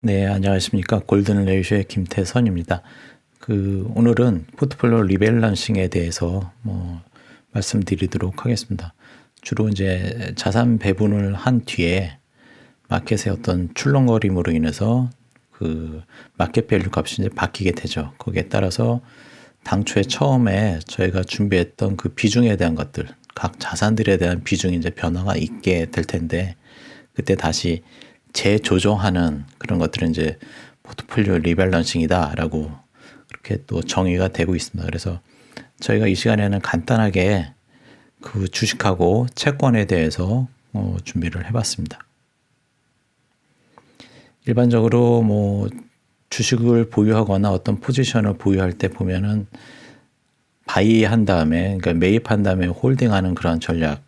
네, 안녕하십니까. 골든 레이쇼의 김태선입니다. 오늘은 포트폴리오 리밸런싱에 대해서 말씀드리도록 하겠습니다. 주로 이제 자산 배분을 한 뒤에 마켓의 어떤 출렁거림으로 인해서 마켓 밸류 값이 이제 바뀌게 되죠. 거기에 따라서 당초에 처음에 저희가 준비했던 그 비중에 대한 것들, 각 자산들에 대한 비중이 이제 변화가 있게 될 텐데, 그때 다시 재조정하는 그런 것들은 이제 포트폴리오 리밸런싱이다라고 그렇게 또 정의가 되고 있습니다. 그래서 저희가 이 시간에는 간단하게 그 주식하고 채권에 대해서 준비를 해봤습니다. 일반적으로 주식을 보유하거나 어떤 포지션을 보유할 때 보면은 바이한 다음에, 그러니까 매입한 다음에 홀딩하는 그런 전략,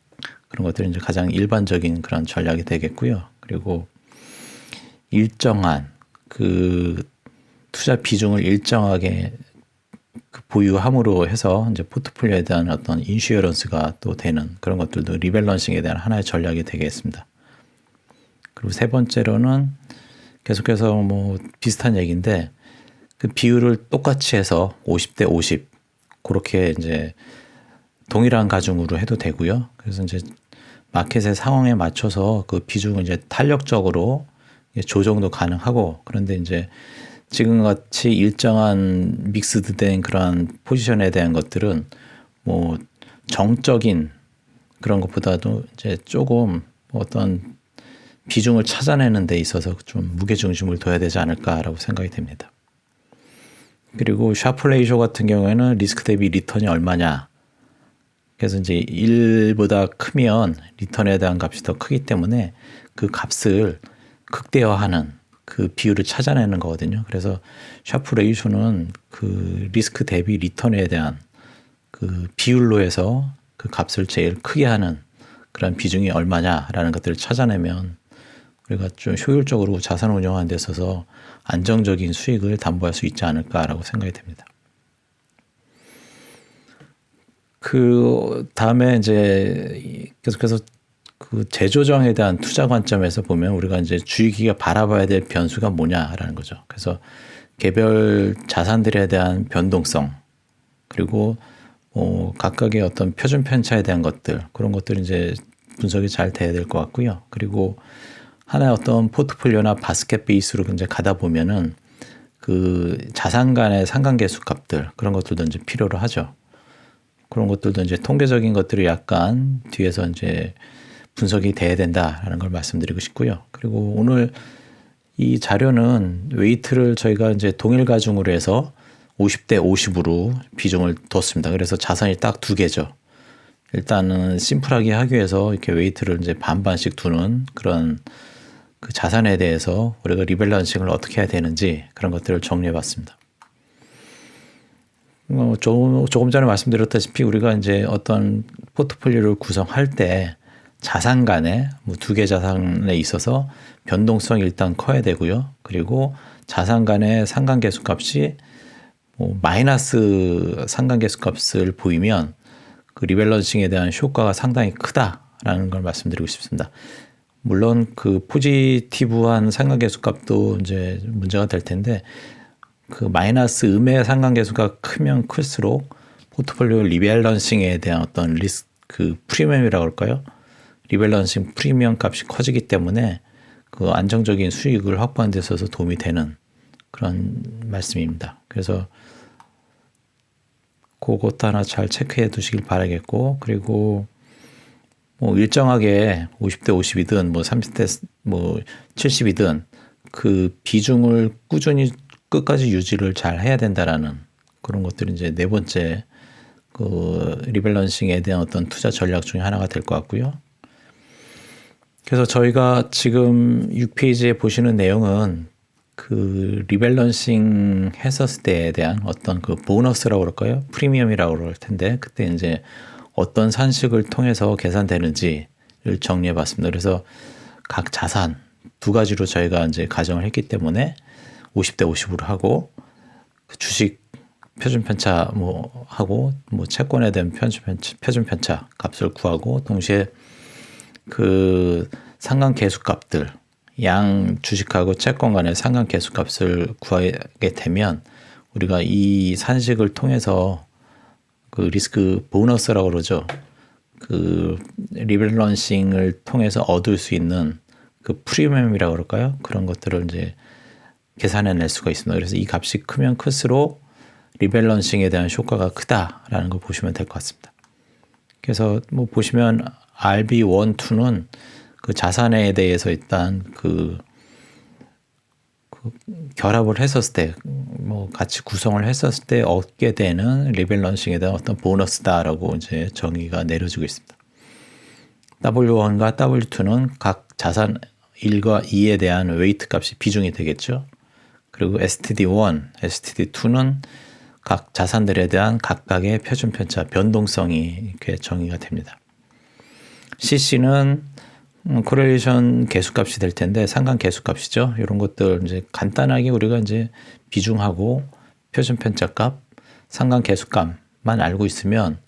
그런 것들이 이제 가장 일반적인 그런 전략이 되겠고요. 그리고 일정한 투자 비중을 일정하게 보유함으로 해서 이제 포트폴리오에 대한 어떤 인슈어런스가 또 되는 그런 것들도 리밸런싱에 대한 하나의 전략이 되겠습니다. 그리고 세 번째로는 계속해서 비슷한 얘기인데 그 비율을 똑같이 해서 50대 50 그렇게 이제 동일한 가중으로 해도 되고요. 그래서 이제 마켓의 상황에 맞춰서 그 비중을 이제 탄력적으로 조정도 가능하고, 그런데 이제 지금같이 일정한 믹스드된 그러한 포지션에 대한 것들은 정적인 그런 것보다도 이제 조금 어떤 비중을 찾아내는 데 있어서 좀 무게중심을 둬야 되지 않을까라고 생각이 됩니다. 그리고 샤프 레이쇼 같은 경우에는 리스크 대비 리턴이 얼마냐. 그래서 이제 1보다 크면 리턴에 대한 값이 더 크기 때문에 그 값을 극대화하는 그 비율을 찾아내는 거거든요. 그래서 샤프 레이쇼는 그 리스크 대비 리턴에 대한 그 비율로 해서 그 값을 제일 크게 하는 그런 비중이 얼마냐라는 것들을 찾아내면 우리가 좀 효율적으로 자산 운영하는 데 있어서 안정적인 수익을 담보할 수 있지 않을까라고 생각이 됩니다. 그 다음에 이제 계속해서 그 재조정에 대한 투자 관점에서 보면 우리가 이제 주의기가 바라봐야 될 변수가 뭐냐라는 거죠. 그래서 개별 자산들에 대한 변동성, 그리고 각각의 어떤 표준 편차에 대한 것들, 그런 것들이 이제 분석이 잘 돼야 될 것 같고요. 그리고 하나의 어떤 포트폴리오나 바스켓 베이스로 이제 가다 보면은 그 자산 간의 상관계수 값들, 그런 것들도 이제 필요로 하죠. 그런 것들도 이제 통계적인 것들이 약간 뒤에서 이제 분석이 돼야 된다라는 걸 말씀드리고 싶고요. 그리고 오늘 이 자료는 웨이트를 저희가 이제 동일 가중으로 해서 50대 50으로 비중을 뒀습니다. 그래서 자산이 딱 두 개죠. 일단은 심플하게 하기 위해서 이렇게 웨이트를 이제 반반씩 두는 그런 그 자산에 대해서 우리가 리밸런싱을 어떻게 해야 되는지 그런 것들을 정리해 봤습니다. 조금 전에 말씀드렸다시피 우리가 이제 어떤 포트폴리오를 구성할 때 자산 간에 두 개 자산에 있어서 변동성이 일단 커야 되고요. 그리고 자산 간의 상관계수 값이 마이너스 상관계수 값을 보이면 그 리밸런싱에 대한 효과가 상당히 크다라는 걸 말씀드리고 싶습니다. 물론 그 포지티브한 상관계수 값도 이제 문제가 될 텐데 그 마이너스 음의 상관계수가 크면 클수록 포트폴리오 리밸런싱에 대한 어떤 리스크 그 프리미엄이라고 할까요? 리밸런싱 프리미엄 값이 커지기 때문에 그 안정적인 수익을 확보하는 데 있어서 도움이 되는 그런 말씀입니다. 그래서 그것도 하나 잘 체크해 두시길 바라겠고, 그리고 일정하게 50대 50이든 30대 70이든 그 비중을 꾸준히 끝까지 유지를 잘 해야 된다라는 그런 것들이 이제 네 번째 그 리밸런싱에 대한 어떤 투자 전략 중에 하나가 될 것 같고요. 그래서 저희가 지금 6페이지에 보시는 내용은 그 리밸런싱 했었을 때에 대한 어떤 그 보너스라고 그럴까요? 프리미엄이라고 그럴 텐데 그때 이제 어떤 산식을 통해서 계산되는지를 정리해 봤습니다. 그래서 각 자산 두 가지로 저희가 이제 가정을 했기 때문에 50대 50으로 하고 주식 표준 편차 하고 채권에 대한 표준 편차 값을 구하고 동시에 그 상관계수 값들이 양 주식하고 채권 간의 상관 계수값을 구하게 되면 우리가 이 산식을 통해서 그 리스크 보너스라고 그러죠. 그 리밸런싱을 통해서 얻을 수 있는 그 프리미엄이라고 그럴까요? 그런 것들을 이제 계산해낼 수가 있습니다. 그래서 이 값이 크면 클수록 리밸런싱에 대한 효과가 크다라는 걸 보시면 될 것 같습니다. 그래서 뭐 보시면 RB1, 2는 그 자산에 대해서 일단 그 결합을 했었을 때, 뭐 같이 구성을 했었을 때 얻게 되는 리밸런싱에 대한 어떤 보너스다라고 이제 정의가 내려지고 있습니다. W1과 W2는 각 자산 1과 2에 대한 웨이트 값이 비중이 되겠죠. 그리고 STD1, STD2는 각 자산들에 대한 각각의 표준 편차, 변동성이 이렇게 정의가 됩니다. CC는 코렐레이션 계수값이 될 텐데 상관 계수값이죠. 이런 것들 이제 간단하게 우리가 이제 비중하고 표준 편차값, 상관 계수값만 알고 있으면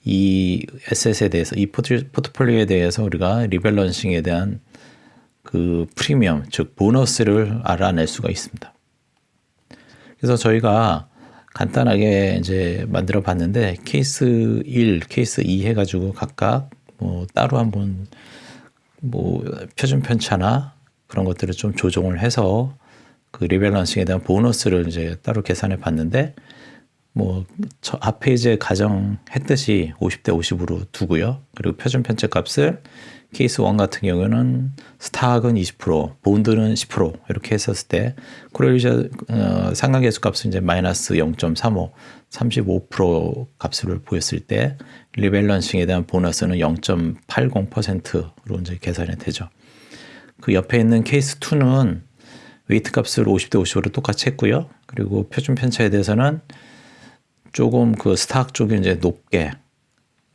이 에셋에 대해서 이 포트폴리오에 대해서 우리가 리밸런싱에 대한 그 프리미엄, 즉 보너스를 알아낼 수가 있습니다. 그래서 저희가 간단하게 이제 만들어 봤는데 케이스 1, 케이스 2 해가지고 각각 뭐 따로 한번 뭐 표준 편차나 그런 것들을 좀 조정을 해서 그 리밸런싱에 대한 보너스를 이제 따로 계산해 봤는데 뭐 앞에 이제 가정했듯이 50대 50으로 두고요. 그리고 표준 편차 값을 케이스 1 같은 경우는 스탁은 20%, 본드는 10% 이렇게 했었을 때 코렐레이션 상관계수 값은 이제 마이너스 0.35, 35% 값을 보였을 때 리밸런싱에 대한 보너스는 0.80%로 이제 계산이 되죠. 그 옆에 있는 케이스 2는 웨이트 값을 50대 50으로 똑같이 했고요. 그리고 표준 편차에 대해서는 조금 그 스탁 쪽이 이제 높게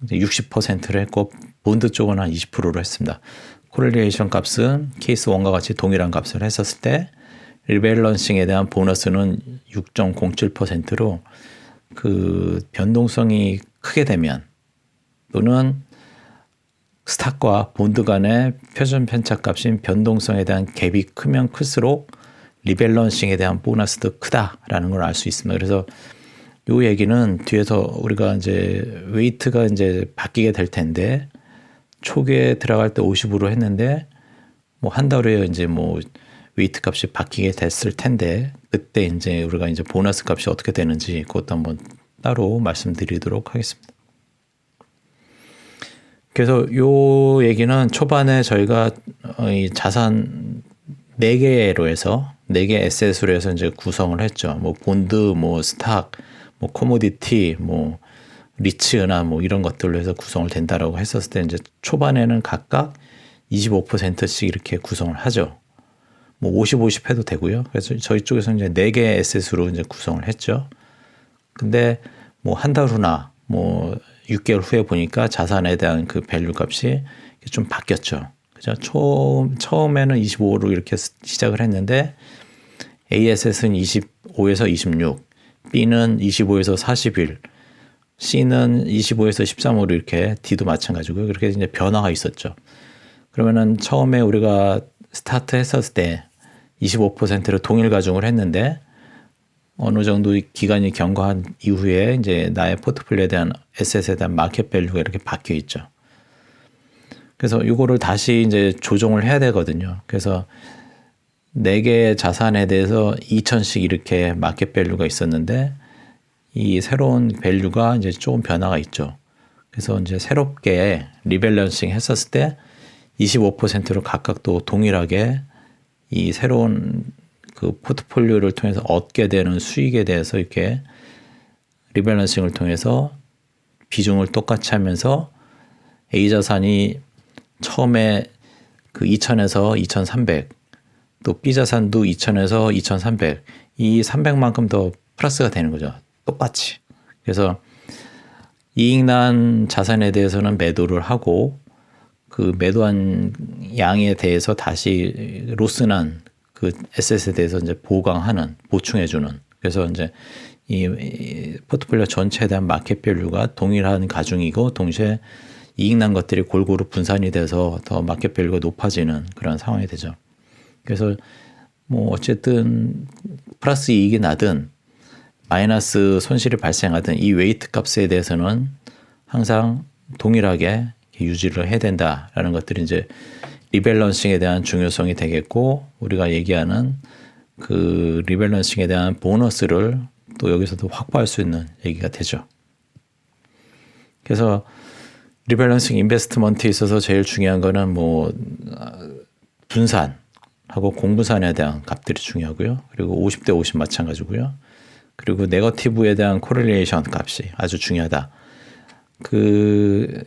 60%를 했고 본드 쪽은 한 20%로 했습니다. 코렐레이션 값은 케이스 1과 같이 동일한 값을 했었을 때 리밸런싱에 대한 보너스는 6.07%로 그 변동성이 크게 되면 또는 스탁과 본드 간의 표준 편차 값인 변동성에 대한 갭이 크면 클수록 리밸런싱에 대한 보너스도 크다라는 걸 알 수 있습니다. 그래서 이 얘기는 뒤에서 우리가 이제 웨이트가 이제 바뀌게 될 텐데 초기에 들어갈 때 50으로 했는데 뭐 한 달 후에 이제 뭐 웨이트 값이 바뀌게 됐을 텐데 그때 이제 우리가 이제 보너스 값이 어떻게 되는지 그것도 한번 따로 말씀드리도록 하겠습니다. 그래서 요 얘기는 초반에 저희가 이 자산 4개로 해서 4개 에셋으로 해서 이제 구성을 했죠. 뭐 본드, 뭐 스탁, 뭐 코모디티, 뭐 리츠나 뭐 이런 것들로 해서 구성을 된다라고 했었을 때 이제 초반에는 각각 25%씩 이렇게 구성을 하죠. 뭐 50, 50 해도 되고요. 그래서 저희 쪽에서 이제 4개 에셋으로 이제 구성을 했죠. 근데 뭐 한 달 후나 뭐 6개월 후에 보니까 자산에 대한 그 밸류 값이 좀 바뀌었죠. 그죠? 처음에는 25로 이렇게 시작을 했는데 A에셋은 25에서 26, B는 25에서 41, C는 25에서 13으로 이렇게 D도 마찬가지고요. 그렇게 이제 변화가 있었죠. 그러면은 처음에 우리가 스타트 했었을 때 25%를 동일 가중을 했는데 어느 정도 기간이 경과한 이후에 이제 나의 포트폴리오에 대한 에셋에 대한 마켓 밸류가 이렇게 바뀌어 있죠. 그래서 이거를 다시 이제 조정을 해야 되거든요. 그래서 4개의 자산에 대해서 2,000씩 이렇게 마켓 밸류가 있었는데 이 새로운 밸류가 이제 조금 변화가 있죠. 그래서 이제 새롭게 리밸런싱 했었을 때 25%로 각각 또 동일하게 이 새로운 그 포트폴리오를 통해서 얻게 되는 수익에 대해서 이렇게 리밸런싱을 통해서 비중을 똑같이 하면서 A 자산이 처음에 그 2,000에서 2,300, 또 B 자산도 2,000에서 2,300, 이 300만큼 더 플러스가 되는 거죠. 똑같이. 그래서 이익 난 자산에 대해서는 매도를 하고 그 매도한 양에 대해서 다시 로스 난 그 에셋에 대해서 이제 보충해주는. 그래서 이제 이 포트폴리오 전체에 대한 마켓 밸류가 동일한 가중이고 동시에 이익 난 것들이 골고루 분산이 돼서 더 마켓 밸류가 높아지는 그런 상황이 되죠. 그래서 뭐 어쨌든 플러스 이익이 나든 마이너스 손실이 발생하든 이 웨이트 값에 대해서는 항상 동일하게 유지를 해야 된다라는 것들이 이제 리밸런싱에 대한 중요성이 되겠고, 우리가 얘기하는 그 리밸런싱에 대한 보너스를 또 여기서도 확보할 수 있는 얘기가 되죠. 그래서 리밸런싱 인베스트먼트에 있어서 제일 중요한 거는 뭐 분산하고 공분산에 대한 값들이 중요하고요. 그리고 50대 50 마찬가지고요. 그리고 네거티브에 대한 코릴레이션 값이 아주 중요하다. 그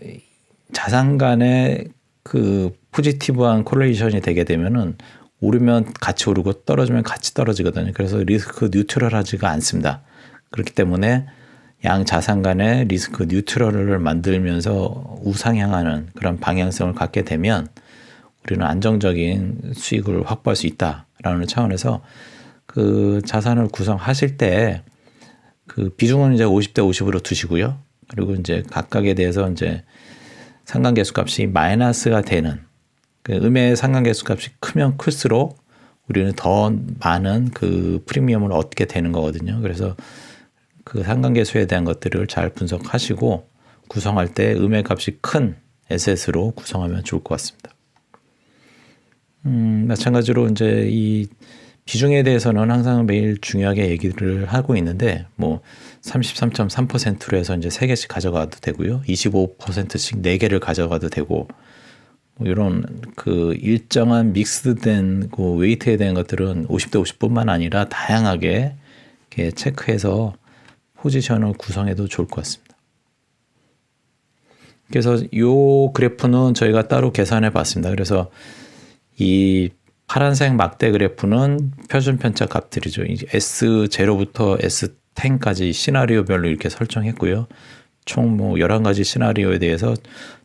자산 간의 그 포지티브한 코릴레이션이 되게 되면은 오르면 같이 오르고 떨어지면 같이 떨어지거든요. 그래서 리스크 뉴트럴하지가 않습니다. 그렇기 때문에 양 자산 간의 리스크 뉴트럴을 만들면서 우상향하는 그런 방향성을 갖게 되면 우리는 안정적인 수익을 확보할 수 있다라는 차원에서 그 자산을 구성하실 때 그 비중은 이제 50대 50으로 두시고요. 그리고 이제 각각에 대해서 이제 상관계수 값이 마이너스가 되는, 그 음의 상관계수 값이 크면 클수록 우리는 더 많은 그 프리미엄을 얻게 되는 거거든요. 그래서 그 상관계수에 대한 것들을 잘 분석하시고 구성할 때 음의 값이 큰 에셋으로 구성하면 좋을 것 같습니다. 마찬가지로 이제 이 비중에 대해서는 항상 매일 중요하게 얘기를 하고 있는데, 뭐 33.3%로 해서 이제 3개씩 가져가도 되고요. 25%씩 4개를 가져가도 되고, 뭐 이런 그 일정한 믹스된 그 웨이트에 대한 것들은 50대 50뿐만 아니라 다양하게 이렇게 체크해서 포지션을 구성해도 좋을 것 같습니다. 그래서 이 그래프는 저희가 따로 계산해 봤습니다. 그래서 이 파란색 막대 그래프는 표준 편차 값들이죠. S0부터 S10까지 시나리오별로 이렇게 설정했고요. 총 뭐 11가지 시나리오에 대해서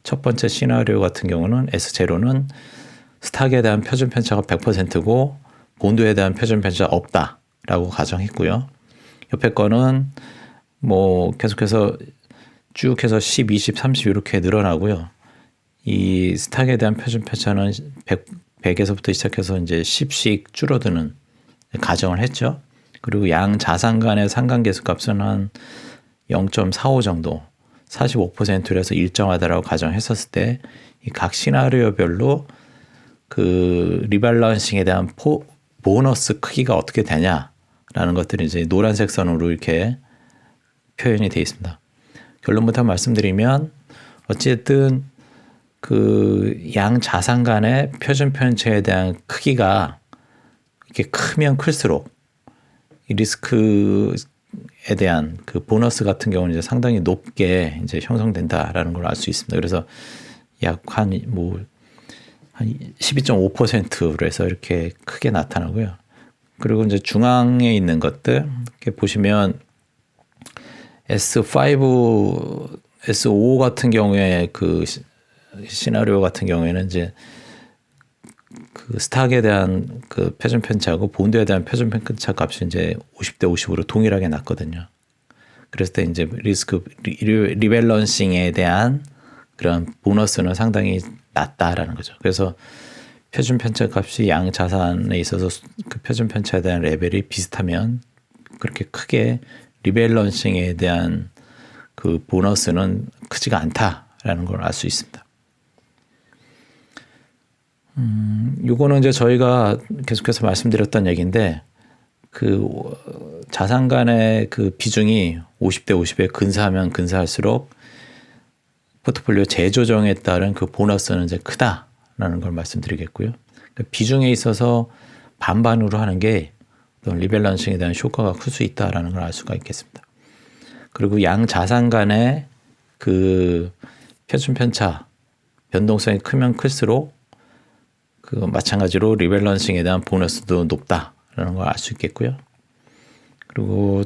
첫 번째 시나리오 같은 경우는 S0는 스탁에 대한 표준 편차가 100%고 본드에 대한 표준 편차가 없다라고 가정했고요. 옆에 거는 뭐 계속해서 쭉 해서 10, 20, 30 이렇게 늘어나고요. 이 스탁에 대한 표준 편차는 100에서부터 시작해서 이제 10씩 줄어드는 가정을 했죠. 그리고 양 자산 간의 상관계수 값은 한 0.45 정도, 45%에서 일정하다라고 가정했었을 때 이 각 시나리오별로 그 리밸런싱에 대한 보너스 크기가 어떻게 되냐라는 것들이 이제 노란색 선으로 이렇게 표현이 되어 있습니다. 결론부터 말씀드리면 어쨌든 그 양 자산 간의 표준 편차에 대한 크기가 이렇게 크면 클수록 이 리스크에 대한 그 보너스 같은 경우는 이제 상당히 높게 이제 형성된다라는 걸 알 수 있습니다. 그래서 약 한 12.5%로 해서 이렇게 크게 나타나고요. 그리고 이제 중앙에 있는 것들 이렇게 보시면 S5, S5 같은 경우에 그 시나리오 같은 경우에는 이제 그 스탁에 대한 그 표준 편차하고 본드에 대한 표준 편차 값이 이제 50대 50으로 동일하게 났거든요. 그랬을 때 이제 리스크 리밸런싱에 대한 그런 보너스는 상당히 낮다라는 거죠. 그래서 표준 편차 값이 양 자산에 있어서 그 표준 편차에 대한 레벨이 비슷하면 그렇게 크게 리밸런싱에 대한 그 보너스는 크지가 않다라는 걸 알 수 있습니다. 요거는 이제 저희가 계속해서 말씀드렸던 얘기인데, 그 자산 간의 그 비중이 50대 50에 근사하면 근사할수록 포트폴리오 재조정에 따른 그 보너스는 이제 크다라는 걸 말씀드리겠고요. 그러니까 비중에 있어서 반반으로 하는 게 어떤 리밸런싱에 대한 효과가 클 수 있다라는 걸 알 수가 있겠습니다. 그리고 양 자산 간의 그 표준 편차 변동성이 크면 클수록 그 마찬가지로 리밸런싱에 대한 보너스도 높다라는 걸 알 수 있겠고요. 그리고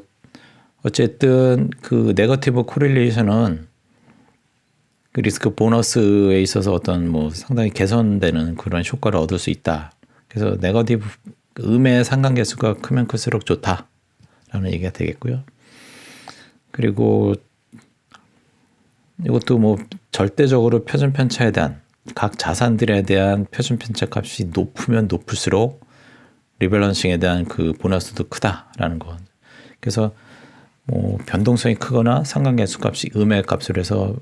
어쨌든 그 네거티브 코릴레이션은 그 리스크 보너스에 있어서 어떤 뭐 상당히 개선되는 그런 효과를 얻을 수 있다. 그래서 네거티브 음의 상관계수가 크면 클수록 좋다라는 얘기가 되겠고요. 그리고 이것도 뭐 절대적으로 표준 편차에 대한 각 자산들에 대한 표준 편차 값이 높으면 높을수록 리밸런싱에 대한 그 보너스도 크다라는 거. 그래서 뭐 변동성이 크거나 상관계수 값이 음의 값으로 해서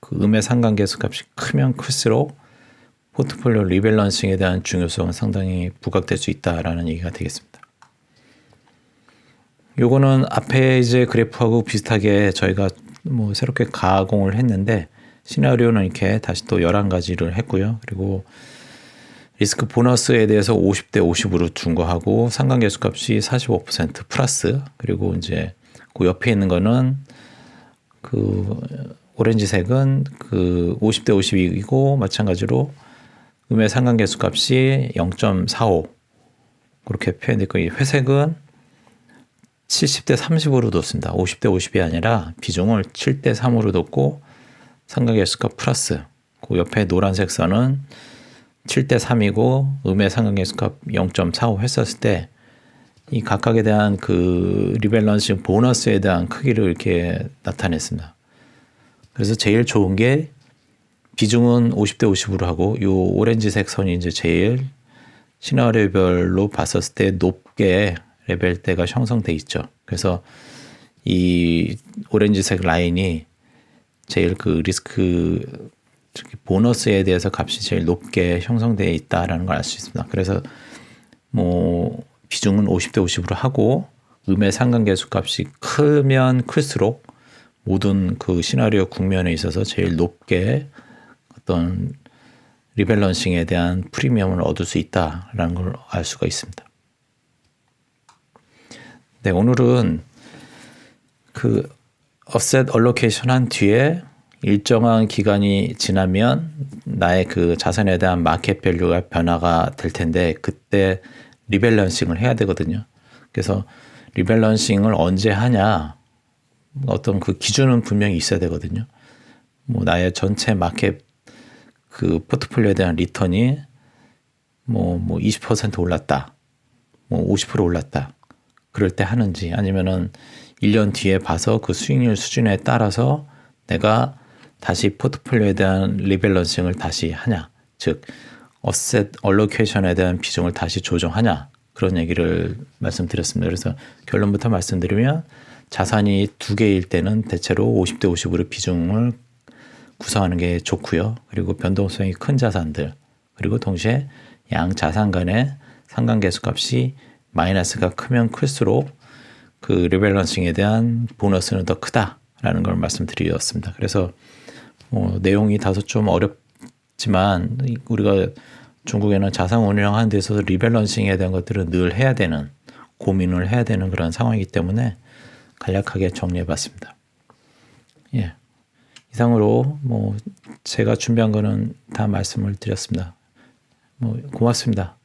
그 음의 상관계수 값이 크면 클수록 포트폴리오 리밸런싱에 대한 중요성은 상당히 부각될 수 있다라는 얘기가 되겠습니다. 요거는 앞에 이제 그래프하고 비슷하게 저희가 뭐 새롭게 가공을 했는데 시나리오는 이렇게 다시 또 11가지를 했고요. 그리고 리스크 보너스에 대해서 50대 50으로 준 거하고 상관계수 값이 45% 플러스, 그리고 이제 그 옆에 있는 거는 그 오렌지색은 그 50대 50이고 마찬가지로 음의 상관계수 값이 0.45 그렇게 표현됐고, 이 회색은 70대 30으로 뒀습니다. 50대 50이 아니라 비중을 7대 3으로 뒀고 상관계수값 플러스, 그 옆에 노란색 선은 7대 3이고 음의 상관계수값 0.45 했었을 때 이 각각에 대한 그 리밸런싱 보너스에 대한 크기를 이렇게 나타냈습니다. 그래서 제일 좋은 게 비중은 50대 50으로 하고 이 오렌지색 선이 이제 제일 시나리오별로 봤었을 때 높게 레벨대가 형성돼 있죠. 그래서 이 오렌지색 라인이 제일 그 리스크 보너스에 대해서 값이 제일 높게 형성되어 있다라는 걸 알 수 있습니다. 그래서 뭐 비중은 50대 50으로 하고 음의 상관계수 값이 크면 클수록 모든 그 시나리오 국면에 있어서 제일 높게 어떤 리밸런싱에 대한 프리미엄을 얻을 수 있다라는 걸 알 수가 있습니다. 네, 오늘은 그 offset allocation 한 뒤에 일정한 기간이 지나면 나의 그 자산에 대한 마켓 밸류가 변화가 될 텐데 그때 리밸런싱을 해야 되거든요. 그래서 리밸런싱을 언제 하냐, 어떤 그 기준은 분명히 있어야 되거든요. 뭐 나의 전체 마켓 그 포트폴리오에 대한 리턴이 뭐 20% 올랐다, 뭐 50% 올랐다, 그럴 때 하는지, 아니면은 1년 뒤에 봐서 그 수익률 수준에 따라서 내가 다시 포트폴리오에 대한 리밸런싱을 다시 하냐, 즉 offset allocation에 대한 비중을 다시 조정하냐, 그런 얘기를 말씀드렸습니다. 그래서 결론부터 말씀드리면 자산이 2개일 때는 대체로 50대 50으로 비중을 구성하는 게 좋고요. 그리고 변동성이 큰 자산들, 그리고 동시에 양 자산 간의 상관계수 값이 마이너스가 크면 클수록 그 리밸런싱에 대한 보너스는 더 크다라는 걸 말씀드렸습니다. 그래서 내용이 다소 좀 어렵지만 우리가 중국에는 자산 운용하는 데 있어서 리밸런싱에 대한 것들은 늘 해야 되는, 고민을 해야 되는 그런 상황이기 때문에 간략하게 정리해 봤습니다. 예. 이상으로 제가 준비한 거는 다 말씀을 드렸습니다. 고맙습니다.